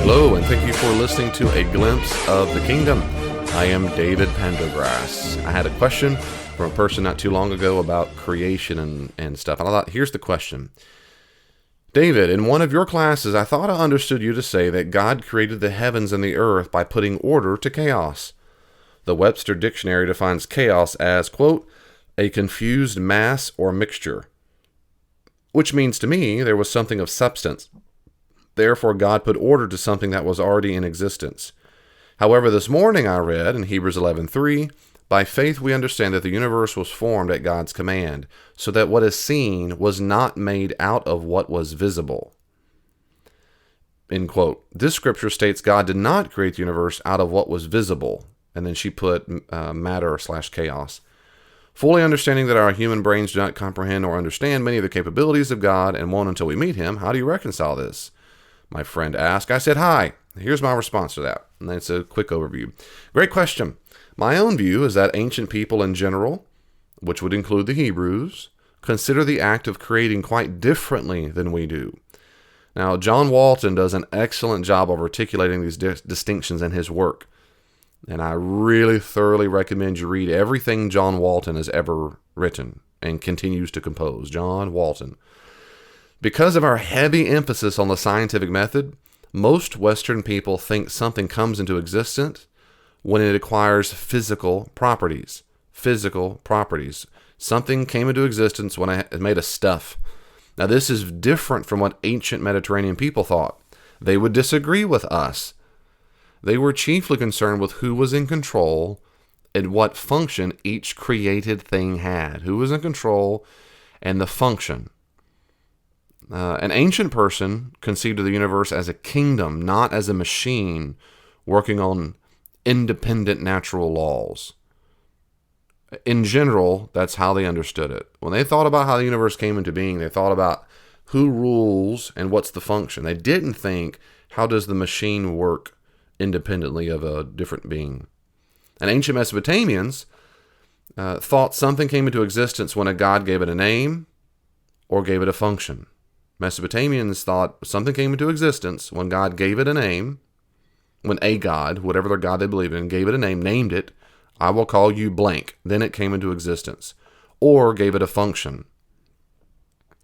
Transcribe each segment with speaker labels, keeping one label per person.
Speaker 1: Hello, and thank you for listening to A Glimpse of the Kingdom. I am David Pendergrass. I had a question from a person not too long ago about creation and stuff. And I thought, here's the question. David, in one of your classes, I thought I understood you to say that God created the heavens and the earth by putting order to chaos. The Webster Dictionary defines chaos as, quote, a confused mass or mixture, which means to me there was something of substance. Therefore, God put order to something that was already in existence. However, this morning I read in Hebrews 11:3, by faith we understand that the universe was formed at God's command, so that what is seen was not made out of what was visible. End quote. This scripture states God did not create the universe out of what was visible. And then she put matter/chaos. Fully understanding that our human brains do not comprehend or understand many of the capabilities of God and won't until we meet Him, how do you reconcile this? My friend asked. I said, hi. Here's my response to that. And that's a quick overview. Great question. My own view is that ancient people in general, which would include the Hebrews, consider the act of creating quite differently than we do. Now, John Walton does an excellent job of articulating these distinctions in his work. And I really thoroughly recommend you read everything John Walton has ever written and continues to compose. John Walton. Because of our heavy emphasis on the scientific method, most Western people think something comes into existence when it acquires physical properties. Physical properties. Something came into existence when it made of stuff. Now, this is different from what ancient Mediterranean people thought. They would disagree with us. They were chiefly concerned with who was in control and what function each created thing had. Who was in control and the function. An ancient person conceived of the universe as a kingdom, not as a machine working on independent natural laws. In general, that's how they understood it. When they thought about how the universe came into being, they thought about who rules and what's the function. They didn't think, how does the machine work independently of a different being? And ancient Mesopotamians thought something came into existence when a god gave it a name or gave it a function. Mesopotamians thought something came into existence when God gave it a name, when a god, whatever their god they believed in, gave it a name, named it, I will call you blank, then it came into existence, or gave it a function.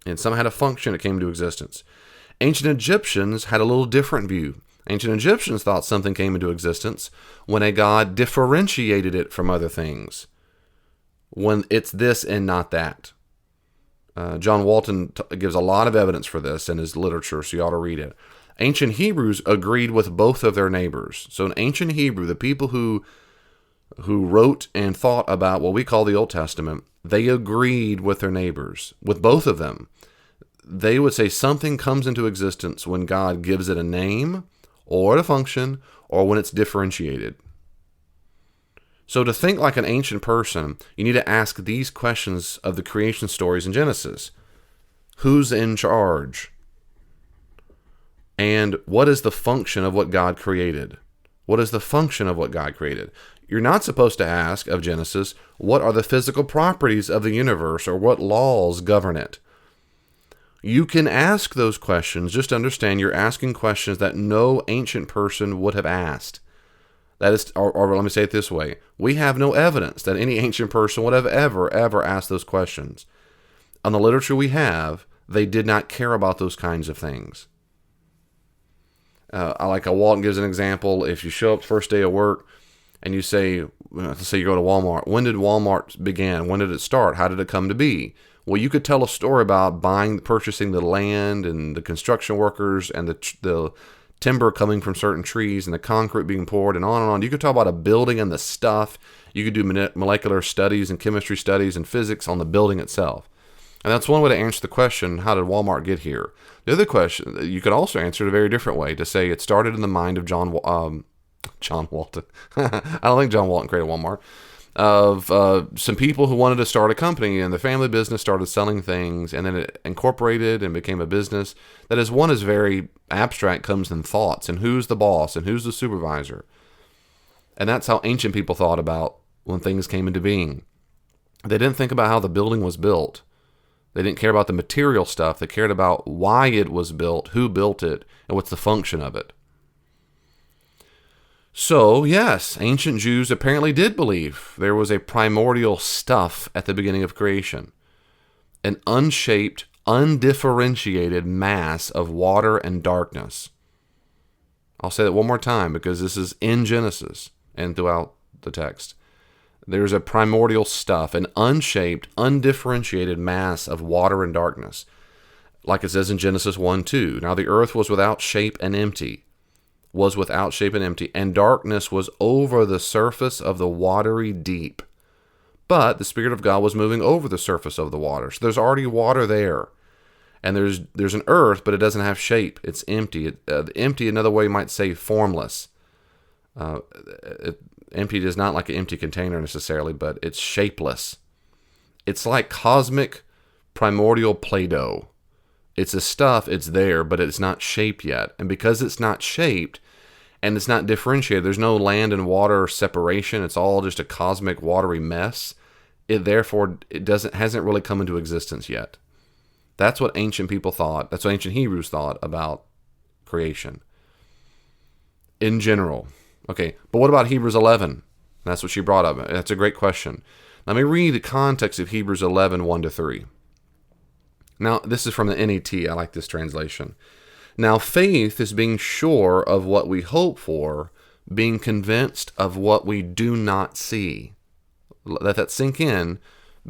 Speaker 1: And some had a function, it came into existence. Ancient Egyptians had a little different view. Ancient Egyptians thought something came into existence when a god differentiated it from other things, when it's this and not that. John Walton gives a lot of evidence for this in his literature, so you ought to read it. Ancient Hebrews agreed with both of their neighbors. So in ancient Hebrew, the people who wrote and thought about what we call the Old Testament, they agreed with their neighbors, with both of them. They would say something comes into existence when God gives it a name or a function or when it's differentiated. So to think like an ancient person, you need to ask these questions of the creation stories in Genesis. Who's in charge? And what is the function of what God created? What is the function of what God created? You're not supposed to ask of Genesis, what are the physical properties of the universe or what laws govern it? You can ask those questions, just understand you're asking questions that no ancient person would have asked. That is, or let me say it this way. We have no evidence that any ancient person would have ever asked those questions. On the literature we have, they did not care about those kinds of things. Walton gives an example. If you show up first day of work and you say, let's say you go to Walmart. When did Walmart begin? When did it start? How did it come to be? Well, you could tell a story about purchasing the land and the construction workers and the timber coming from certain trees and the concrete being poured and on and on. You could talk about a building and the stuff. You could do molecular studies and chemistry studies and physics on the building itself. And that's one way to answer the question, how did Walmart get here? The other question, you could also answer it a very different way, to say it started in the mind of John Walton. I don't think John Walton created Walmart. Of some people who wanted to start a company, and the family business started selling things, and then it incorporated and became a business. That is, one is very abstract, comes in thoughts, and who's the boss, and who's the supervisor. And that's how ancient people thought about when things came into being. They didn't think about how the building was built. They didn't care about the material stuff. They cared about why it was built, who built it, and what's the function of it. So, yes, ancient Jews apparently did believe there was a primordial stuff at the beginning of creation. An unshaped, undifferentiated mass of water and darkness. I'll say that one more time because this is in Genesis and throughout the text. There's a primordial stuff, an unshaped, undifferentiated mass of water and darkness. Like it says in Genesis 1:2. Now the earth was without shape and empty, and darkness was over the surface of the watery deep. But the Spirit of God was moving over the surface of the water. So there's already water there. And there's an earth, but it doesn't have shape. It's empty. Empty, another way you might say formless. Empty is not like an empty container necessarily, but it's shapeless. It's like cosmic primordial Play-Doh. It's a stuff, it's there, but it's not shaped yet. And because it's not shaped and it's not differentiated, there's no land and water separation. It's all just a cosmic watery mess. It hasn't really come into existence yet. That's what ancient people thought. That's what ancient Hebrews thought about creation. In general. Okay, but what about Hebrews 11? That's what she brought up. That's a great question. Let me read the context of Hebrews 11, 1-3. Now, this is from the NET. I like this translation. Now, faith is being sure of what we hope for, being convinced of what we do not see. Let that sink in.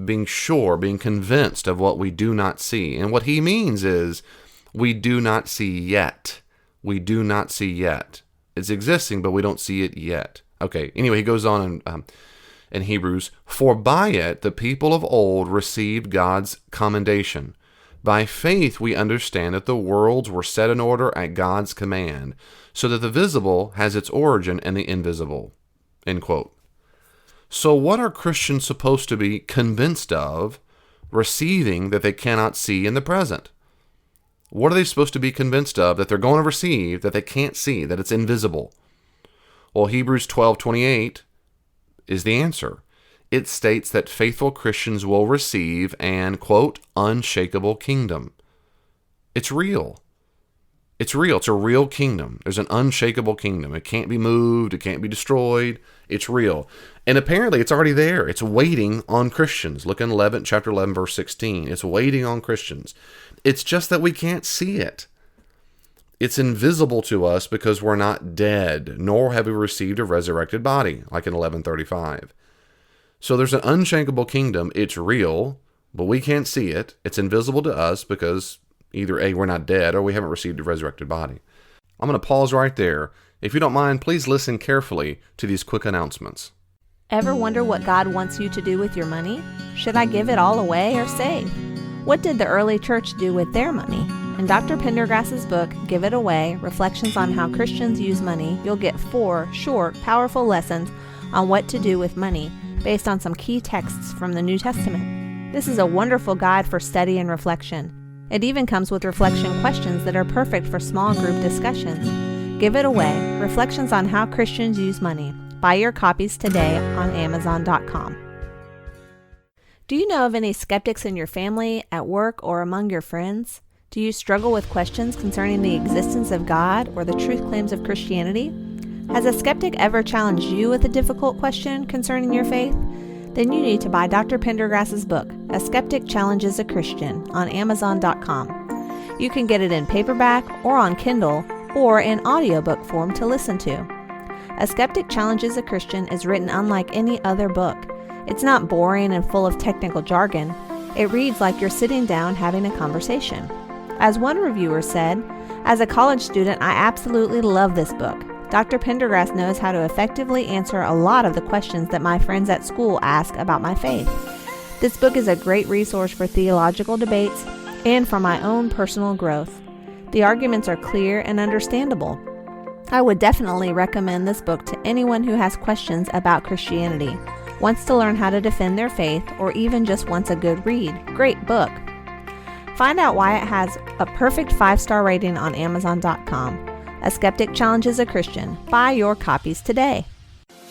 Speaker 1: Being sure, being convinced of what we do not see. And what he means is we do not see yet. We do not see yet. It's existing, but we don't see it yet. Okay, anyway, he goes on in Hebrews, for by it the people of old received God's commendation. By faith we understand that the worlds were set in order at God's command, so that the visible has its origin in the invisible. End quote. So what are Christians supposed to be convinced of, receiving that they cannot see in the present? What are they supposed to be convinced of that they're going to receive that they can't see, that it's invisible? Well, Hebrews 12:28 is the answer. It states that faithful Christians will receive an, quote, unshakable kingdom. It's real. It's real. It's a real kingdom. There's an unshakable kingdom. It can't be moved. It can't be destroyed. It's real. And apparently it's already there. It's waiting on Christians. Look in chapter 11, verse 16. It's waiting on Christians. It's just that we can't see it. It's invisible to us because we're not dead, nor have we received a resurrected body, like in 11:35. So there's an unshakable kingdom. It's real, but we can't see it. It's invisible to us because either A, we're not dead, or we haven't received a resurrected body. I'm going to pause right there. If you don't mind, please listen carefully to these quick announcements.
Speaker 2: Ever wonder what God wants you to do with your money? Should I give it all away or save? What did the early church do with their money? In Dr. Pendergrass's book, Give It Away, Reflections on How Christians Use Money, you'll get 4 short, powerful lessons on what to do with money based on some key texts from the New Testament. This is a wonderful guide for study and reflection. It even comes with reflection questions that are perfect for small group discussions. Give It Away, Reflections on How Christians Use Money. Buy your copies today on Amazon.com. Do you know of any skeptics in your family, at work, or among your friends? Do you struggle with questions concerning the existence of God or the truth claims of Christianity? Has a skeptic ever challenged you with a difficult question concerning your faith? Then you need to buy Dr. Pendergrass's book, A Skeptic Challenges a Christian, on Amazon.com. You can get it in paperback or on Kindle or in audiobook form to listen to. A Skeptic Challenges a Christian is written unlike any other book. It's not boring and full of technical jargon. It reads like you're sitting down having a conversation. As one reviewer said, as a college student, I absolutely love this book. Dr. Pendergrass knows how to effectively answer a lot of the questions that my friends at school ask about my faith. This book is a great resource for theological debates and for my own personal growth. The arguments are clear and understandable. I would definitely recommend this book to anyone who has questions about Christianity, wants to learn how to defend their faith, or even just wants a good read. Great book. Find out why it has a perfect 5-star rating on Amazon.com. A Skeptic Challenges a Christian. Buy your copies today.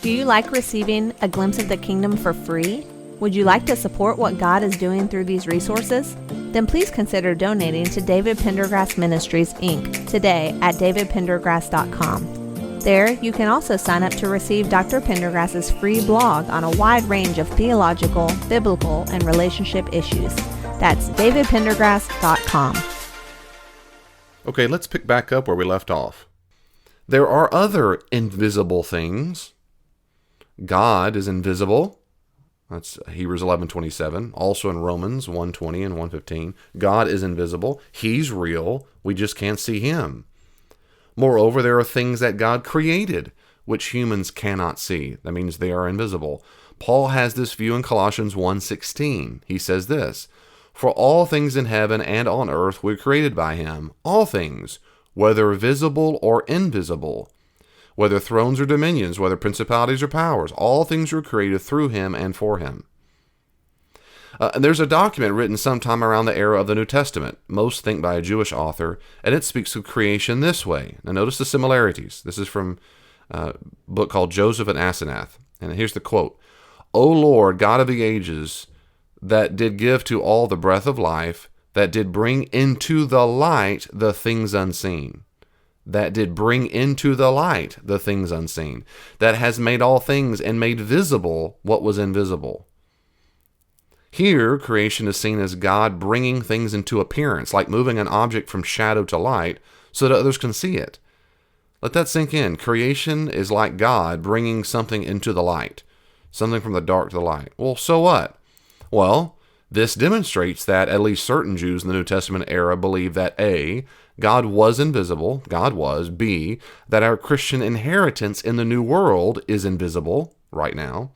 Speaker 2: Do you like receiving a glimpse of the kingdom for free? Would you like to support what God is doing through these resources? Then please consider donating to David Pendergrass Ministries, Inc. today at davidpendergrass.com. There, you can also sign up to receive Dr. Pendergrass's free blog on a wide range of theological, biblical, and relationship issues. That's davidpendergrass.com.
Speaker 1: Okay, let's pick back up where we left off. There are other invisible things. God is invisible. That's Hebrews 11:27. Also in Romans 1:20 and 1:15. God is invisible. He's real. We just can't see him. Moreover, there are things that God created, which humans cannot see. That means they are invisible. Paul has this view in Colossians 1:16. He says this, "For all things in heaven and on earth were created by him, all things, whether visible or invisible, whether thrones or dominions, whether principalities or powers, all things were created through him and for him." There's a document written sometime around the era of the New Testament, most think by a Jewish author, and it speaks of creation this way. Now notice the similarities. This is from a book called Joseph and Asenath. And here's the quote, "O Lord, God of the ages, that did give to all the breath of life, that did bring into the light the things unseen." That did bring into the light the things unseen. That has made all things and made visible what was invisible. Here, creation is seen as God bringing things into appearance, like moving an object from shadow to light so that others can see it. Let that sink in. Creation is like God bringing something into the light, something from the dark to the light. Well, so what? Well, this demonstrates that at least certain Jews in the New Testament era believe that A, God was invisible, God was, B, that our Christian inheritance in the new world is invisible right now,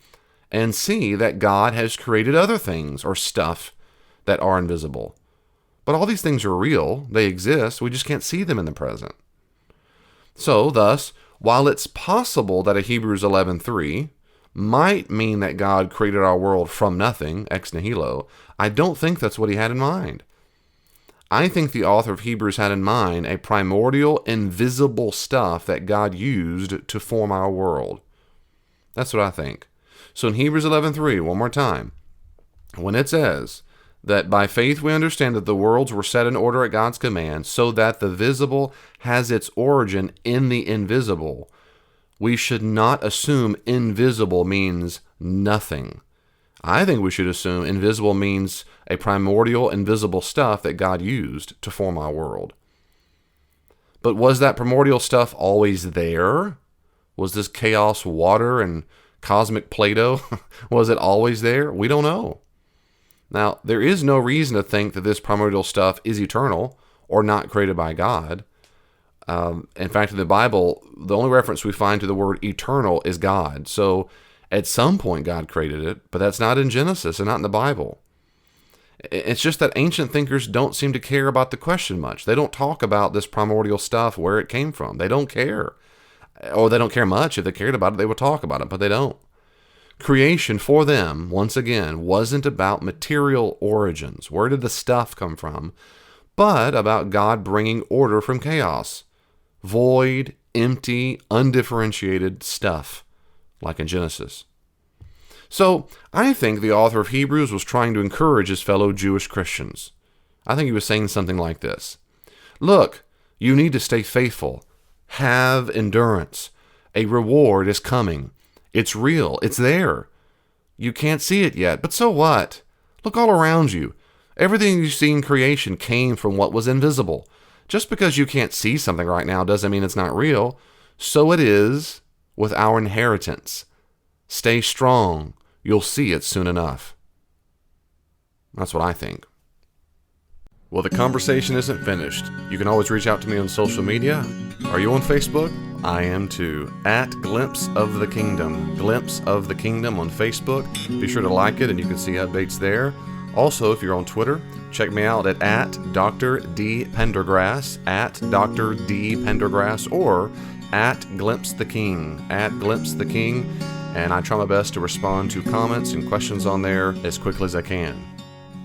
Speaker 1: and C, that God has created other things or stuff that are invisible. But all these things are real, they exist, we just can't see them in the present. So, thus, while it's possible that a Hebrews 11:3 might mean that God created our world from nothing, ex nihilo, I don't think that's what he had in mind. I think the author of Hebrews had in mind a primordial, invisible stuff that God used to form our world. That's what I think. So in Hebrews 11:3, one more time, when it says that by faith we understand that the worlds were set in order at God's command, so that the visible has its origin in the invisible, we should not assume invisible means nothing. I think we should assume invisible means a primordial, invisible stuff that God used to form our world. But was that primordial stuff always there? Was this chaos water and cosmic Play-Doh? Was it always there? We don't know. Now, there is no reason to think that this primordial stuff is eternal or not created by God. In fact, in the Bible, the only reference we find to the word eternal is God. So at some point God created it, but that's not in Genesis and not in the Bible. It's just that ancient thinkers don't seem to care about the question much. They don't talk about this primordial stuff, where it came from. They don't care. Or they don't care much. If they cared about it, they would talk about it, but they don't. Creation for them, once again, wasn't about material origins. Where did the stuff come from? But about God bringing order from chaos. Void, empty, undifferentiated stuff, like in Genesis. So, I think the author of Hebrews was trying to encourage his fellow Jewish Christians. I think he was saying something like this. Look, you need to stay faithful. Have endurance. A reward is coming. It's real. It's there. You can't see it yet, but so what? Look all around you. Everything you see in creation came from what was invisible. Just because you can't see something right now doesn't mean it's not real. So it is with our inheritance. Stay strong. You'll see it soon enough. That's what I think. Well, the conversation isn't finished. You can always reach out to me on social media. Are you on Facebook? I am too. At Glimpse of the Kingdom. Glimpse of the Kingdom on Facebook. Be sure to like it and you can see updates there. Also, if you're on Twitter, check me out at Dr. D. Pendergrass, at Dr. D. Pendergrass, or at Glimpse the King, at Glimpse the King. And I try my best to respond to comments and questions on there as quickly as I can.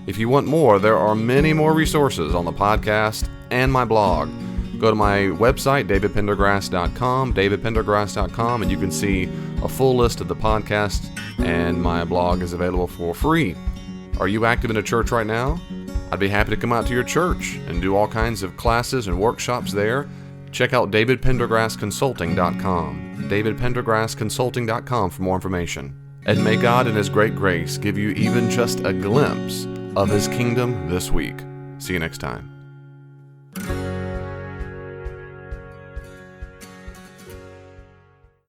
Speaker 1: If you want more, there are many more resources on the podcast and my blog. Go to my website, davidpendergrass.com, davidpendergrass.com, and you can see a full list of the podcast, and my blog is available for free. Are you active in a church right now? I'd be happy to come out to your church and do all kinds of classes and workshops there. Check out davidpendergrassconsulting.com, davidpendergrassconsulting.com for more information. And may God in His great grace give you even just a glimpse of His kingdom this week. See you next time.